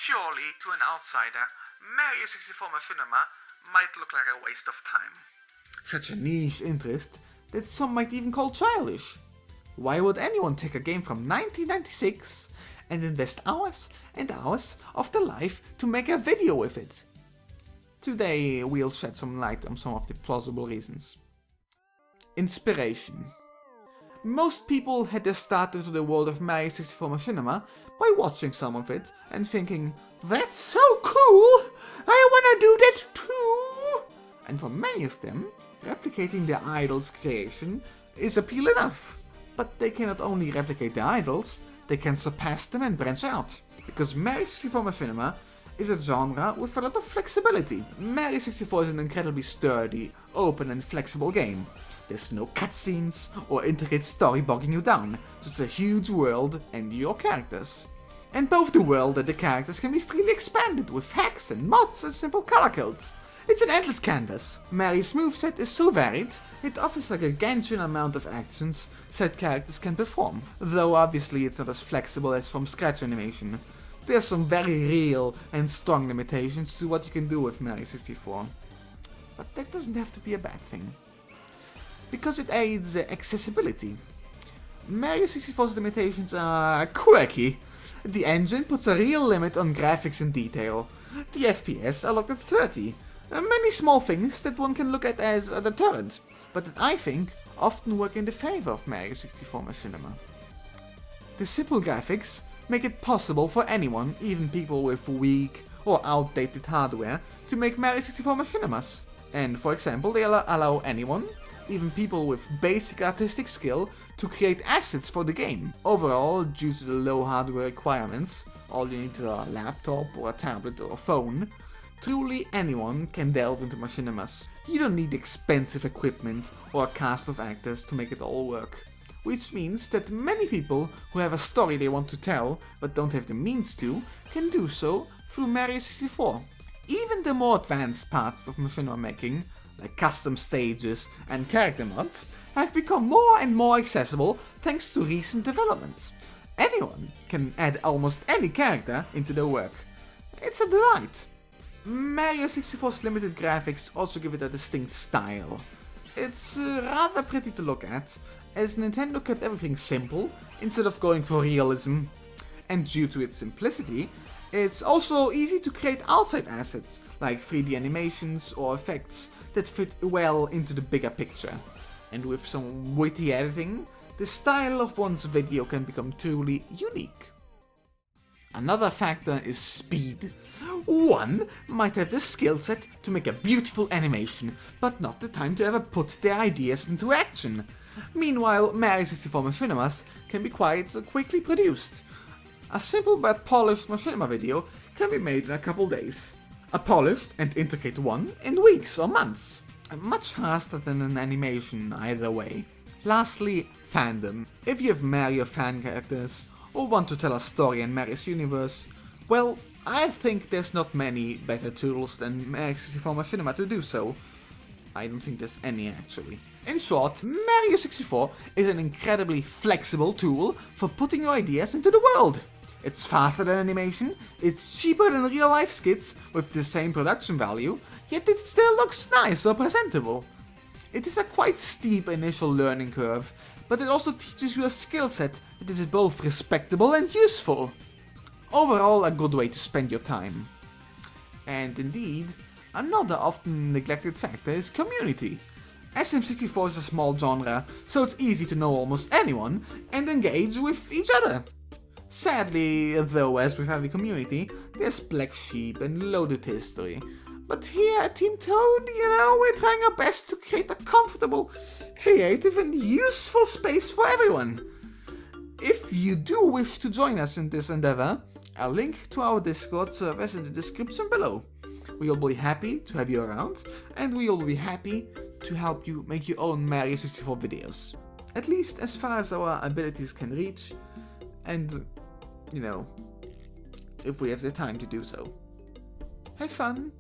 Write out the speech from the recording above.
Surely, to an outsider, Mario 64 Machinima might look like a waste of time. Such a niche interest that some might even call childish. Why would anyone take a game from 1996 and invest hours and hours of their life to make a video with it? Today we'll shed some light on some of the plausible reasons. Inspiration. Most people had their start into the world of Mario 64 Machinima by watching some of it and thinking, "That's so cool! I wanna do that too!" And for many of them, replicating their idol's creation is appeal enough. But they cannot only replicate their idols, they can surpass them and branch out. Because Mario 64 Machinima is a genre with a lot of flexibility. Mario 64 is an incredibly sturdy, open and flexible game. There's no cutscenes or intricate story bogging you down, just a huge world and your characters. And both the world and the characters can be freely expanded with hacks and mods and simple color codes. It's an endless canvas. Mario's moveset is so varied, it offers a gargantuan amount of actions said characters can perform, though obviously it's not as flexible as from scratch animation. There's some very real and strong limitations to what you can do with Mario 64. But that doesn't have to be a bad thing. Because it aids accessibility. Mario 64's limitations are quirky. The engine puts a real limit on graphics and detail. The FPS are locked at 30. Many small things that one can look at as a deterrent, but that I think often work in the favor of Mario 64 Machinima. The simple graphics make it possible for anyone, even people with weak or outdated hardware, to make Mario 64 Machinimas. And for example, they allow anyone, even people with basic artistic skill, to create assets for the game. Overall, due to the low hardware requirements, all you need is a laptop or a tablet or a phone, truly anyone can delve into Machinimas. You don't need expensive equipment or a cast of actors to make it all work. Which means that many people who have a story they want to tell but don't have the means to, can do so through Mario 64. Even the more advanced parts of Machinima making, like custom stages and character mods, have become more and more accessible thanks to recent developments. Anyone can add almost any character into their work. It's a delight. Mario 64's limited graphics also give it a distinct style. It's rather pretty to look at, as Nintendo kept everything simple instead of going for realism. And due to its simplicity, it's also easy to create outside assets, like 3D animations or effects that fit well into the bigger picture. And with some witty editing, the style of one's video can become truly unique. Another factor is speed. One might have the skill set to make a beautiful animation, but not the time to ever put their ideas into action. Meanwhile, Mario 64 Machinimas can be quite quickly produced. A simple but polished Machinima video can be made in a couple days. A polished and intricate one in weeks or months. Much faster than an animation either way. Lastly, fandom. If you have Mario fan characters, or want to tell a story in Mario's universe, well, I think there's not many better tools than Mario 64 Machinima to do so. I don't think there's any actually. In short, Mario 64 is an incredibly flexible tool for putting your ideas into the world. It's faster than animation, it's cheaper than real-life skits with the same production value, yet it still looks nice or presentable. It is a quite steep initial learning curve, but it also teaches you a skill set that is both respectable and useful. Overall, a good way to spend your time. And indeed, another often neglected factor is community. SM64 is a small genre, so it's easy to know almost anyone and engage with each other. Sadly, though, as with every community, there's black sheep and loaded history. But here at Team Toad, we're trying our best to create a comfortable, creative and useful space for everyone. If you do wish to join us in this endeavor, a link to our Discord server is in the description below. We will be happy to have you around, and we will be happy to help you make your own Mario 64 videos. At least as far as our abilities can reach, and, if we have the time to do so. Have fun!